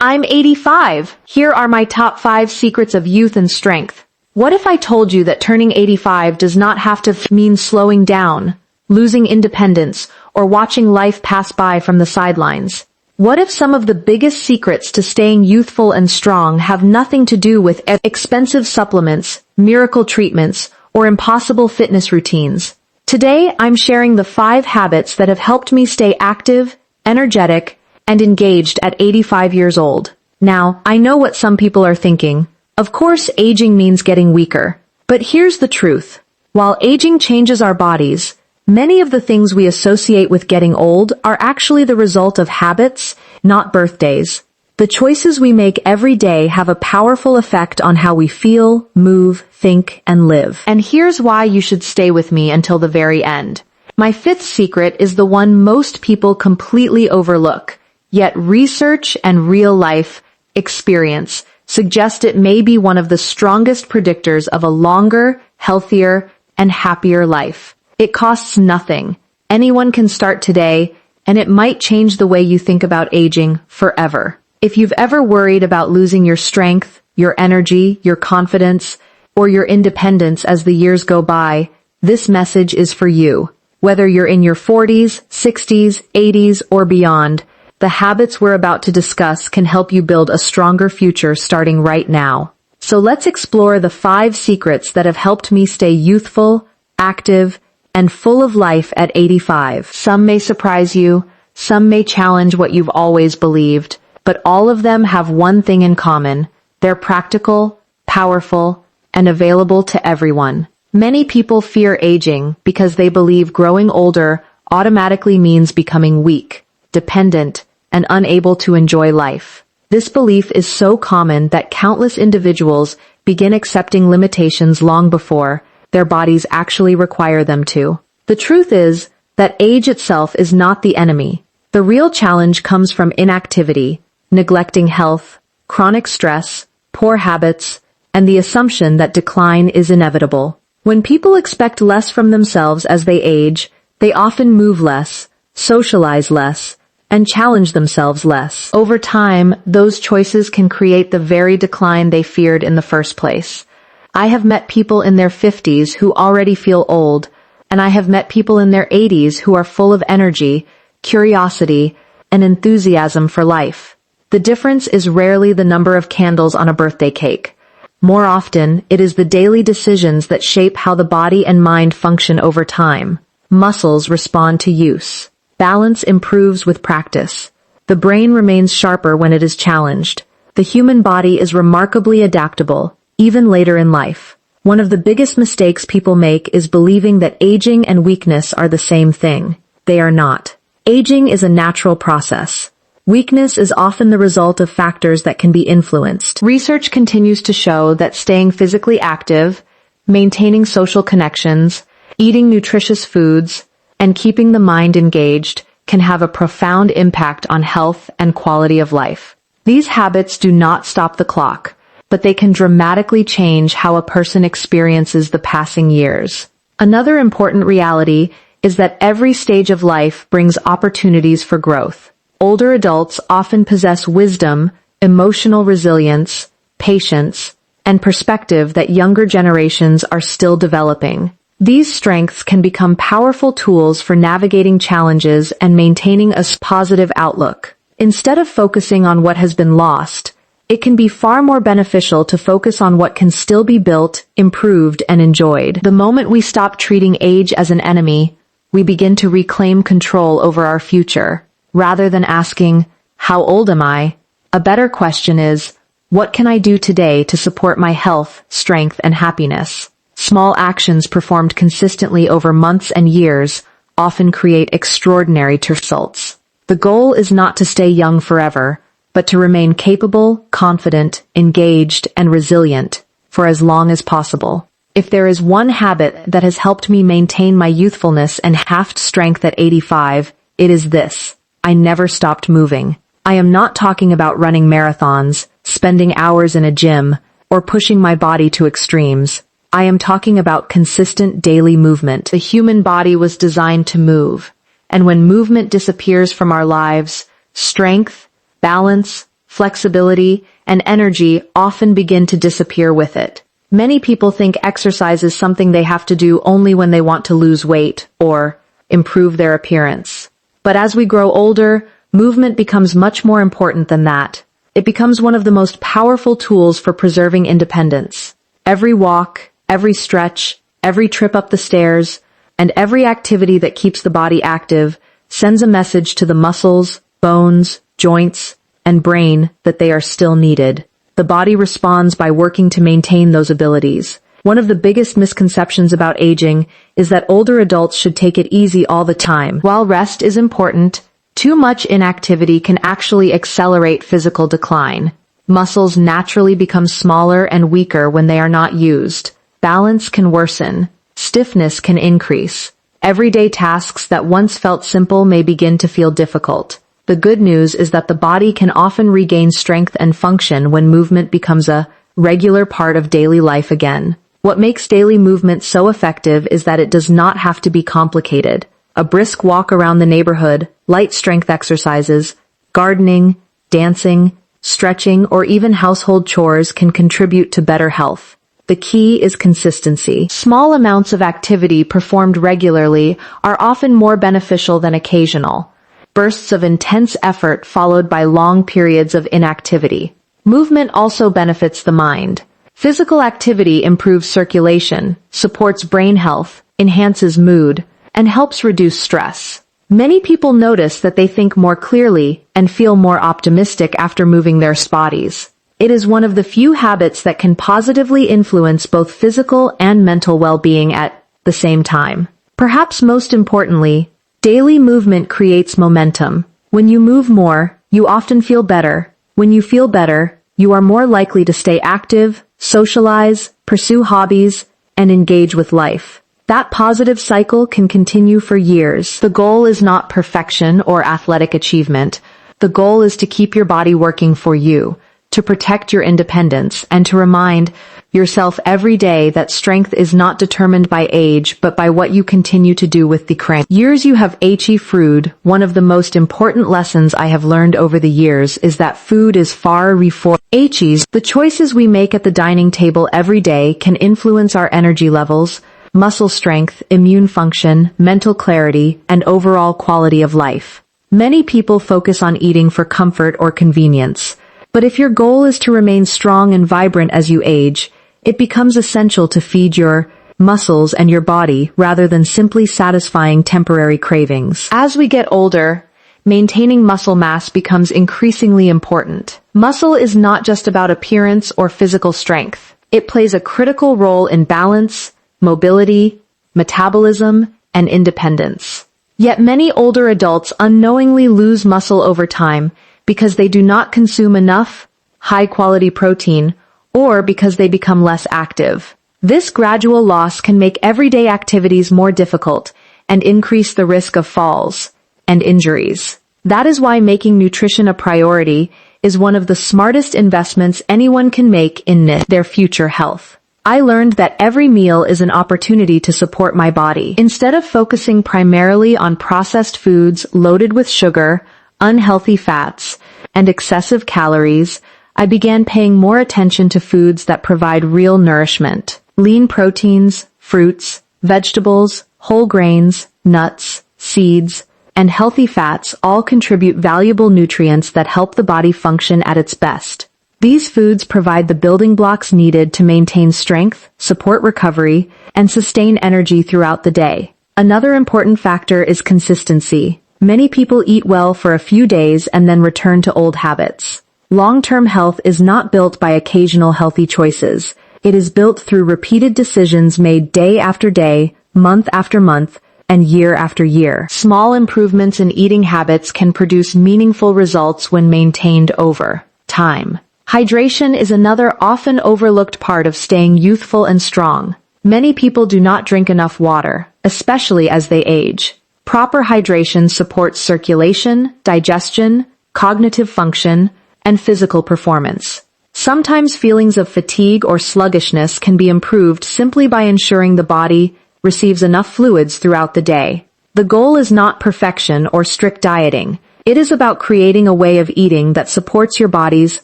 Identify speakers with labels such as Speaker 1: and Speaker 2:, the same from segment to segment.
Speaker 1: I'm 85. Here are my top 5 secrets of youth and strength. What if I told you that turning 85 does not have to mean slowing down, losing independence, or watching life pass by from the sidelines? What if some of the biggest secrets to staying youthful and strong have nothing to do with expensive supplements, miracle treatments, or impossible fitness routines? Today, I'm sharing the 5 habits that have helped me stay active, energetic, and engaged at 85 years old. Now, I know what some people are thinking. Of course, aging means getting weaker. But here's the truth. While aging changes our bodies, many of the things we associate with getting old are actually the result of habits, not birthdays. The choices we make every day have a powerful effect on how we feel, move, think, and live. And here's why you should stay with me until the very end. My 5th secret is the one most people completely overlook. Yet research and real-life experience suggest it may be one of the strongest predictors of a longer, healthier, and happier life. It costs nothing. Anyone can start today, and it might change the way you think about aging forever. If you've ever worried about losing your strength, your energy, your confidence, or your independence as the years go by, this message is for you. Whether you're in your 40s, 60s, 80s, or beyond, the habits we're about to discuss can help you build a stronger future starting right now. So let's explore the 5 secrets that have helped me stay youthful, active, and full of life at 85. Some may surprise you, some may challenge what you've always believed, but all of them have one thing in common. They're practical, powerful, and available to everyone. Many people fear aging because they believe growing older automatically means becoming weak, dependent, and unable to enjoy life. This belief is so common that countless individuals begin accepting limitations long before their bodies actually require them to. The truth is that age itself is not the enemy. The real challenge comes from inactivity, neglecting health, chronic stress, poor habits, and the assumption that decline is inevitable. When people expect less from themselves as they age, they often move less, socialize less, and challenge themselves less. Over time, those choices can create the very decline they feared in the first place. I have met people in their 50s who already feel old, and I have met people in their 80s who are full of energy, curiosity, and enthusiasm for life. The difference is rarely the number of candles on a birthday cake. More often, it is the daily decisions that shape how the body and mind function over time. Muscles respond to use. Balance improves with practice. The brain remains sharper when it is challenged. The human body is remarkably adaptable, even later in life. One of the biggest mistakes people make is believing that aging and weakness are the same thing. They are not. Aging is a natural process. Weakness is often the result of factors that can be influenced. Research continues to show that staying physically active, maintaining social connections, eating nutritious foods, and keeping the mind engaged can have a profound impact on health and quality of life. These habits do not stop the clock, but they can dramatically change how a person experiences the passing years. Another important reality is that every stage of life brings opportunities for growth. Older adults often possess wisdom, emotional resilience, patience, and perspective that younger generations are still developing. These strengths can become powerful tools for navigating challenges and maintaining a positive outlook. Instead of focusing on what has been lost, it can be far more beneficial to focus on what can still be built, improved, and enjoyed. The moment we stop treating age as an enemy, we begin to reclaim control over our future. Rather than asking, "How old am I?" a better question is, "What can I do today to support my health, strength, and happiness?" Small actions performed consistently over months and years often create extraordinary results. The goal is not to stay young forever, but to remain capable, confident, engaged, and resilient for as long as possible. If there is one habit that has helped me maintain my youthfulness and strength at 85, it is this. I never stopped moving. I am not talking about running marathons, spending hours in a gym, or pushing my body to extremes. I am talking about consistent daily movement. The human body was designed to move, and when movement disappears from our lives, strength, balance, flexibility, and energy often begin to disappear with it. Many people think exercise is something they have to do only when they want to lose weight or improve their appearance. But as we grow older, movement becomes much more important than that. It becomes one of the most powerful tools for preserving independence. Every walk, every stretch, every trip up the stairs, and every activity that keeps the body active sends a message to the muscles, bones, joints, and brain that they are still needed. The body responds by working to maintain those abilities. One of the biggest misconceptions about aging is that older adults should take it easy all the time. While rest is important, too much inactivity can actually accelerate physical decline. Muscles naturally become smaller and weaker when they are not used. Balance can worsen. Stiffness can increase. Everyday tasks that once felt simple may begin to feel difficult. The good news is that the body can often regain strength and function when movement becomes a regular part of daily life again. What makes daily movement so effective is that it does not have to be complicated. A brisk walk around the neighborhood, light strength exercises, gardening, dancing, stretching, or even household chores can contribute to better health. The key is consistency. Small amounts of activity performed regularly are often more beneficial than occasional bursts of intense effort followed by long periods of inactivity. Movement also benefits the mind. Physical activity improves circulation, supports brain health, enhances mood, and helps reduce stress. Many people notice that they think more clearly and feel more optimistic after moving their bodies. It is one of the few habits that can positively influence both physical and mental well-being at the same time. Perhaps most importantly, daily movement creates momentum. When you move more, you often feel better. When you feel better, you are more likely to stay active, socialize, pursue hobbies, and engage with life. That positive cycle can continue for years. The goal is not perfection or athletic achievement. The goal is to keep your body working for you, to protect your independence, and to remind yourself every day that strength is not determined by age, but by what you continue to do with the crank. Years you have food. One of the most important lessons I have learned over the years is that food is far before H's. The choices we make at the dining table every day can influence our energy levels, muscle strength, immune function, mental clarity, and overall quality of life. Many people focus on eating for comfort or convenience. But if your goal is to remain strong and vibrant as you age, it becomes essential to feed your muscles and your body rather than simply satisfying temporary cravings. As we get older, maintaining muscle mass becomes increasingly important. Muscle is not just about appearance or physical strength. It plays a critical role in balance, mobility, metabolism, and independence. Yet many older adults unknowingly lose muscle over time because they do not consume enough high-quality protein or because they become less active. This gradual loss can make everyday activities more difficult and increase the risk of falls and injuries. That is why making nutrition a priority is one of the smartest investments anyone can make in their future health. I learned that every meal is an opportunity to support my body. Instead of focusing primarily on processed foods loaded with sugar, unhealthy fats, and excessive calories, I began paying more attention to foods that provide real nourishment. Lean proteins, fruits, vegetables, whole grains, nuts, seeds, and healthy fats all contribute valuable nutrients that help the body function at its best. These foods provide the building blocks needed to maintain strength, support recovery, and sustain energy throughout the day. Another important factor is consistency. Many people eat well for a few days and then return to old habits. Long-term health is not built by occasional healthy choices. It is built through repeated decisions made day after day, month after month, and year after year. Small improvements in eating habits can produce meaningful results when maintained over time. Hydration is another often overlooked part of staying youthful and strong. Many people do not drink enough water, especially as they age. Proper hydration supports circulation, digestion, cognitive function, and physical performance. Sometimes feelings of fatigue or sluggishness can be improved simply by ensuring the body receives enough fluids throughout the day. The goal is not perfection or strict dieting. It is about creating a way of eating that supports your body's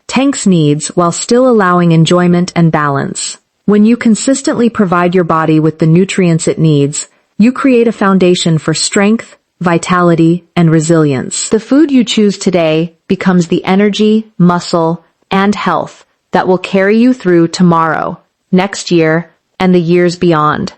Speaker 1: tank's needs while still allowing enjoyment and balance. When you consistently provide your body with the nutrients it needs, you create a foundation for strength, vitality, and resilience. The food you choose today becomes the energy, muscle, and health that will carry you through tomorrow, next year, and the years beyond.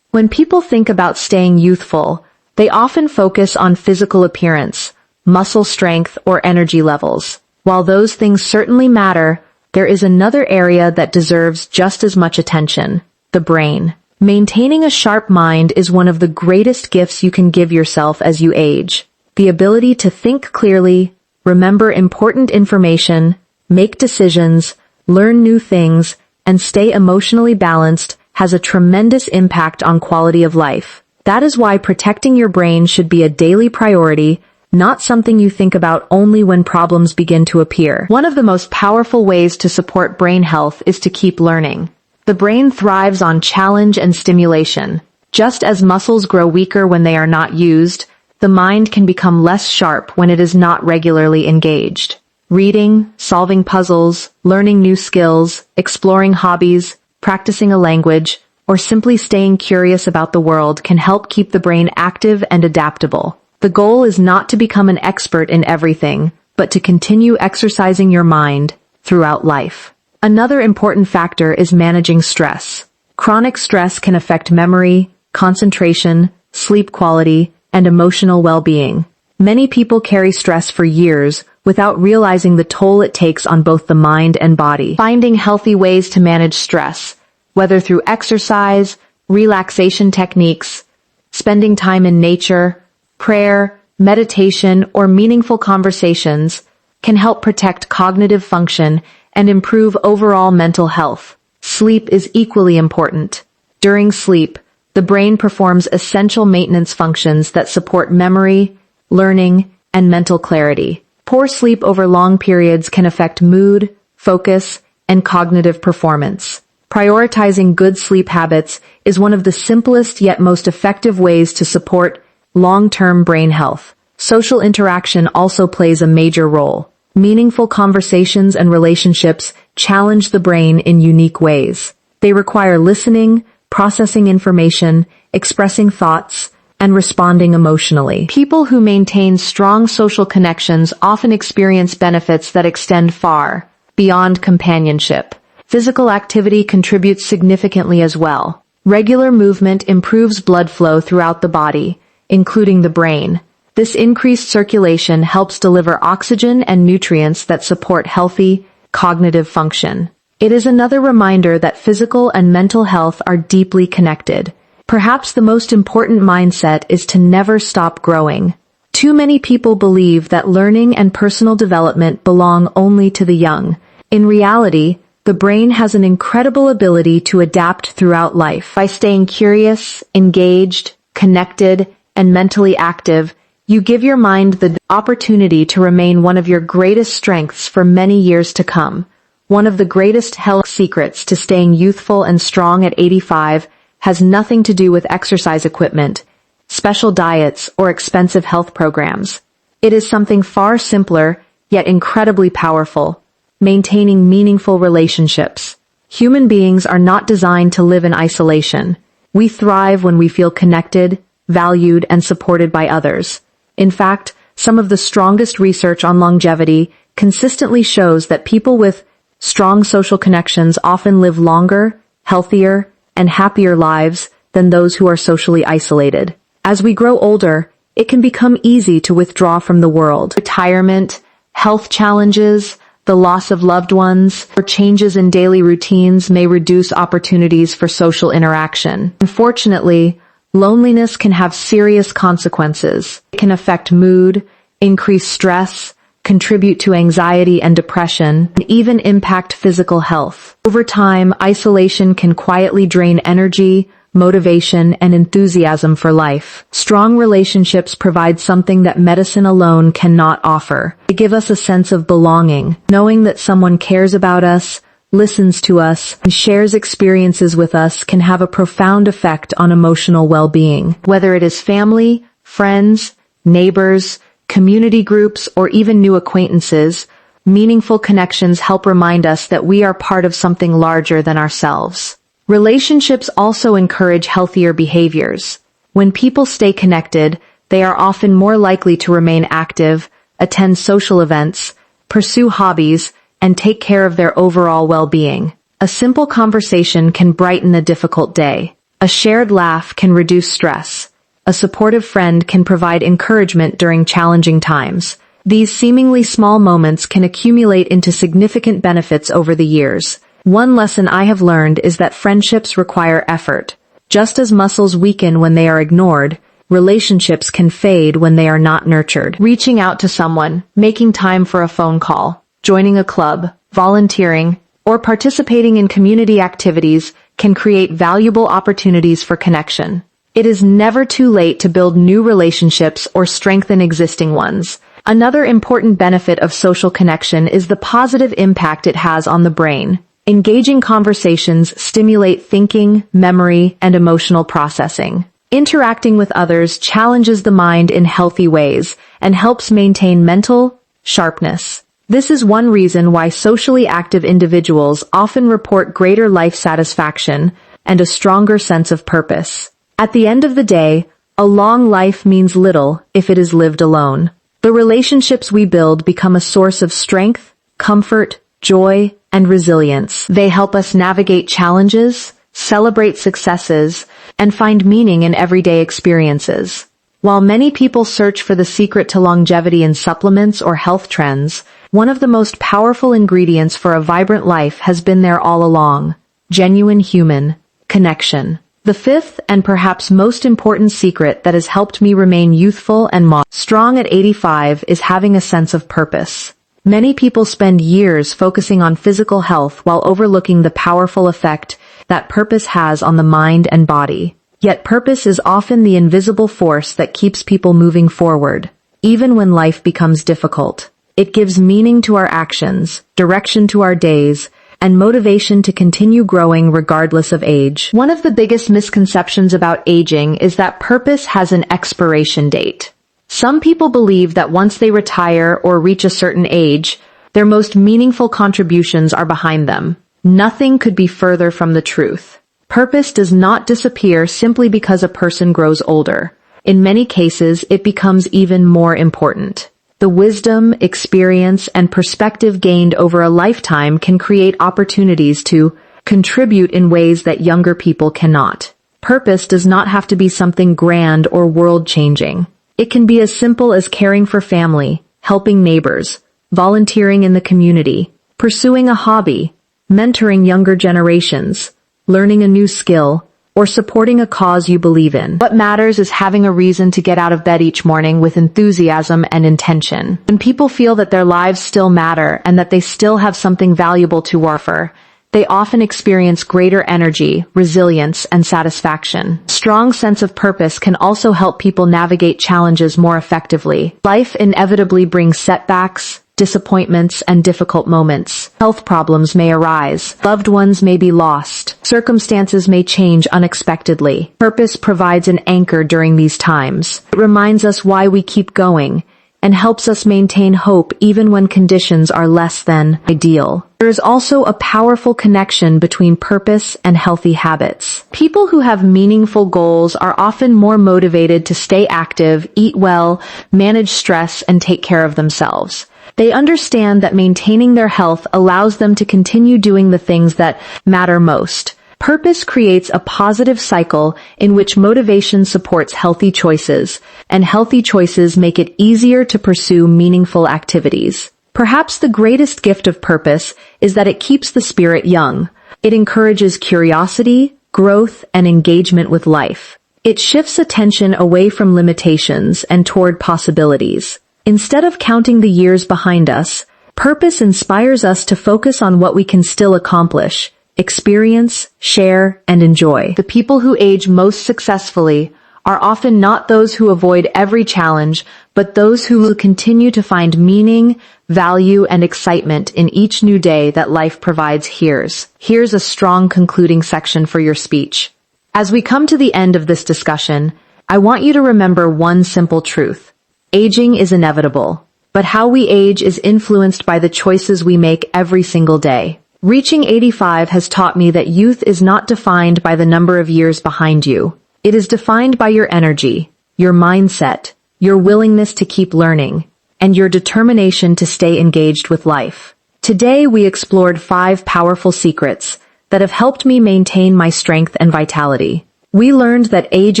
Speaker 1: When people think about staying youthful, they often focus on physical appearance, muscle strength, or energy levels. While those things certainly matter, there is another area that deserves just as much attention: the brain. Maintaining a sharp mind is one of the greatest gifts you can give yourself as you age. The ability to think clearly, remember important information, make decisions, learn new things, and stay emotionally balanced has a tremendous impact on quality of life. That is why protecting your brain should be a daily priority, not something you think about only when problems begin to appear. One of the most powerful ways to support brain health is to keep learning. The brain thrives on challenge and stimulation. Just as muscles grow weaker when they are not used, the mind can become less sharp when it is not regularly engaged. Reading, solving puzzles, learning new skills, exploring hobbies, practicing a language, or simply staying curious about the world can help keep the brain active and adaptable. The goal is not to become an expert in everything, but to continue exercising your mind throughout life. Another important factor is managing stress. Chronic stress can affect memory, concentration, sleep quality, and emotional well-being. Many people carry stress for years without realizing the toll it takes on both the mind and body. Finding healthy ways to manage stress, whether through exercise, relaxation techniques, spending time in nature, prayer, meditation, or meaningful conversations, can help protect cognitive function and improve overall mental health. Sleep is equally important. During sleep, the brain performs essential maintenance functions that support memory, learning, and mental clarity. Poor sleep over long periods can affect mood, focus, and cognitive performance. Prioritizing good sleep habits is one of the simplest yet most effective ways to support long-term brain health. Social interaction also plays a major role. Meaningful conversations and relationships challenge the brain in unique ways. They require listening, processing information, expressing thoughts, and responding emotionally. People who maintain strong social connections often experience benefits that extend far beyond companionship. Physical activity contributes significantly as well. Regular movement improves blood flow throughout the body, including the brain. This increased circulation helps deliver oxygen and nutrients that support healthy, cognitive function. It is another reminder that physical and mental health are deeply connected. Perhaps the most important mindset is to never stop growing. Too many people believe that learning and personal development belong only to the young. In reality, the brain has an incredible ability to adapt throughout life. By staying curious, engaged, connected, and mentally active, you give your mind the opportunity to remain one of your greatest strengths for many years to come. One of the greatest health secrets to staying youthful and strong at 85 has nothing to do with exercise equipment, special diets, or expensive health programs. It is something far simpler, yet incredibly powerful: maintaining meaningful relationships. Human beings are not designed to live in isolation. We thrive when we feel connected, valued, and supported by others. In fact, some of the strongest research on longevity consistently shows that people with strong social connections often live longer, healthier, and happier lives than those who are socially isolated. As we grow older, it can become easy to withdraw from the world. Retirement, health challenges, the loss of loved ones, or changes in daily routines may reduce opportunities for social interaction. Unfortunately, loneliness can have serious consequences. It can affect mood, increase stress, contribute to anxiety and depression, and even impact physical health. Over time, isolation can quietly drain energy, motivation, and enthusiasm for life. Strong relationships provide something that medicine alone cannot offer. They give us a sense of belonging, knowing that someone cares about us, listens to us, and shares experiences with us can have a profound effect on emotional well-being. Whether it is family, friends, neighbors, community groups, or even new acquaintances, meaningful connections help remind us that we are part of something larger than ourselves. Relationships also encourage healthier behaviors. When people stay connected, they are often more likely to remain active, attend social events, pursue hobbies, and take care of their overall well-being. A simple conversation can brighten a difficult day. A shared laugh can reduce stress. A supportive friend can provide encouragement during challenging times. These seemingly small moments can accumulate into significant benefits over the years. One lesson I have learned is that friendships require effort. Just as muscles weaken when they are ignored, relationships can fade when they are not nurtured. Reaching out to someone, making time for a phone call, joining a club, volunteering, or participating in community activities can create valuable opportunities for connection. It is never too late to build new relationships or strengthen existing ones. Another important benefit of social connection is the positive impact it has on the brain. Engaging conversations stimulate thinking, memory, and emotional processing. Interacting with others challenges the mind in healthy ways and helps maintain mental sharpness. This is one reason why socially active individuals often report greater life satisfaction and a stronger sense of purpose. At the end of the day, a long life means little if it is lived alone. The relationships we build become a source of strength, comfort, joy, and resilience. They help us navigate challenges, celebrate successes, and find meaning in everyday experiences. While many people search for the secret to longevity in supplements or health trends, one of the most powerful ingredients for a vibrant life has been there all along: genuine human connection. The fifth and perhaps most important secret that has helped me remain youthful and strong at 85 is having a sense of purpose. Many people spend years focusing on physical health while overlooking the powerful effect that purpose has on the mind and body. Yet purpose is often the invisible force that keeps people moving forward, even when life becomes difficult. It gives meaning to our actions, direction to our days, and motivation to continue growing regardless of age. One of the biggest misconceptions about aging is that purpose has an expiration date. Some people believe that once they retire or reach a certain age, their most meaningful contributions are behind them. Nothing could be further from the truth. Purpose does not disappear simply because a person grows older. In many cases, it becomes even more important. The wisdom, experience, and perspective gained over a lifetime can create opportunities to contribute in ways that younger people cannot. Purpose does not have to be something grand or world-changing. It can be as simple as caring for family, helping neighbors, volunteering in the community, pursuing a hobby, mentoring younger generations, learning a new skill, or supporting a cause you believe in. What matters is having a reason to get out of bed each morning with enthusiasm and intention. When people feel that their lives still matter and that they still have something valuable to offer, they often experience greater energy, resilience, and satisfaction. A strong sense of purpose can also help people navigate challenges more effectively. Life inevitably brings setbacks, disappointments, and difficult moments. Health problems may arise. Loved ones may be lost. Circumstances may change unexpectedly. Purpose provides an anchor during these times. It reminds us why we keep going and helps us maintain hope even when conditions are less than ideal. There is also a powerful connection between purpose and healthy habits. People who have meaningful goals are often more motivated to stay active, eat well, manage stress, and take care of themselves. They understand that maintaining their health allows them to continue doing the things that matter most. Purpose creates a positive cycle in which motivation supports healthy choices, and healthy choices make it easier to pursue meaningful activities. Perhaps the greatest gift of purpose is that it keeps the spirit young. It encourages curiosity, growth, and engagement with life. It shifts attention away from limitations and toward possibilities. Instead of counting the years behind us, purpose inspires us to focus on what we can still accomplish, experience, share, and enjoy. The people who age most successfully are often not those who avoid every challenge, but those who will continue to find meaning, value, and excitement in each new day that life provides. Here's a strong concluding section for your speech. As we come to the end of this discussion, I want you to remember one simple truth. Aging is inevitable, but how we age is influenced by the choices we make every single day. Reaching 85 has taught me that youth is not defined by the number of years behind you. It is defined by your energy, your mindset, your willingness to keep learning, and your determination to stay engaged with life. Today we explored 5 powerful secrets that have helped me maintain my strength and vitality. We learned that age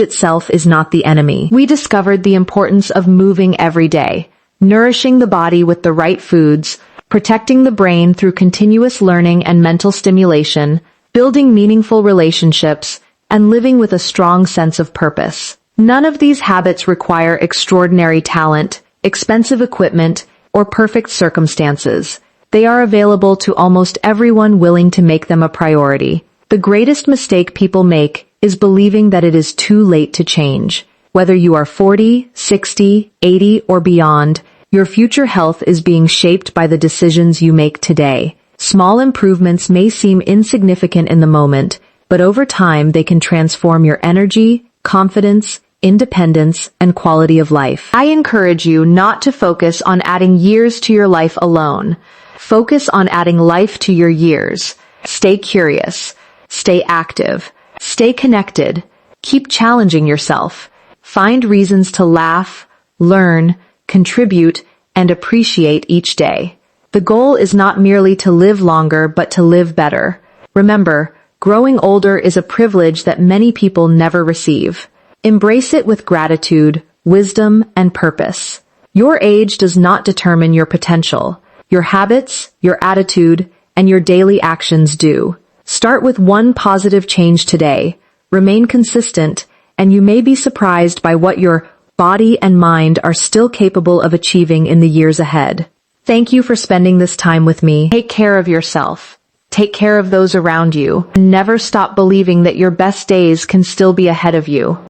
Speaker 1: itself is not the enemy. We discovered the importance of moving every day, nourishing the body with the right foods, protecting the brain through continuous learning and mental stimulation, building meaningful relationships, and living with a strong sense of purpose. None of these habits require extraordinary talent, expensive equipment, or perfect circumstances. They are available to almost everyone willing to make them a priority. The greatest mistake people make is believing that it is too late to change. Whether you are 40, 60, 80, or beyond, your future health is being shaped by the decisions you make today. Small improvements may seem insignificant in the moment, but over time they can transform your energy, confidence, independence, and quality of life. I encourage you not to focus on adding years to your life alone. Focus on adding life to your years. Stay curious. Stay active. Stay connected. Keep challenging yourself. Find reasons to laugh, learn, contribute, and appreciate each day. The goal is not merely to live longer, but to live better. Remember, growing older is a privilege that many people never receive. Embrace it with gratitude, wisdom, and purpose. Your age does not determine your potential. Your habits, your attitude, and your daily actions do. Start with one positive change today. Remain consistent, and you may be surprised by what your body and mind are still capable of achieving in the years ahead. Thank you for spending this time with me. Take care of yourself. Take care of those around you. Never stop believing that your best days can still be ahead of you.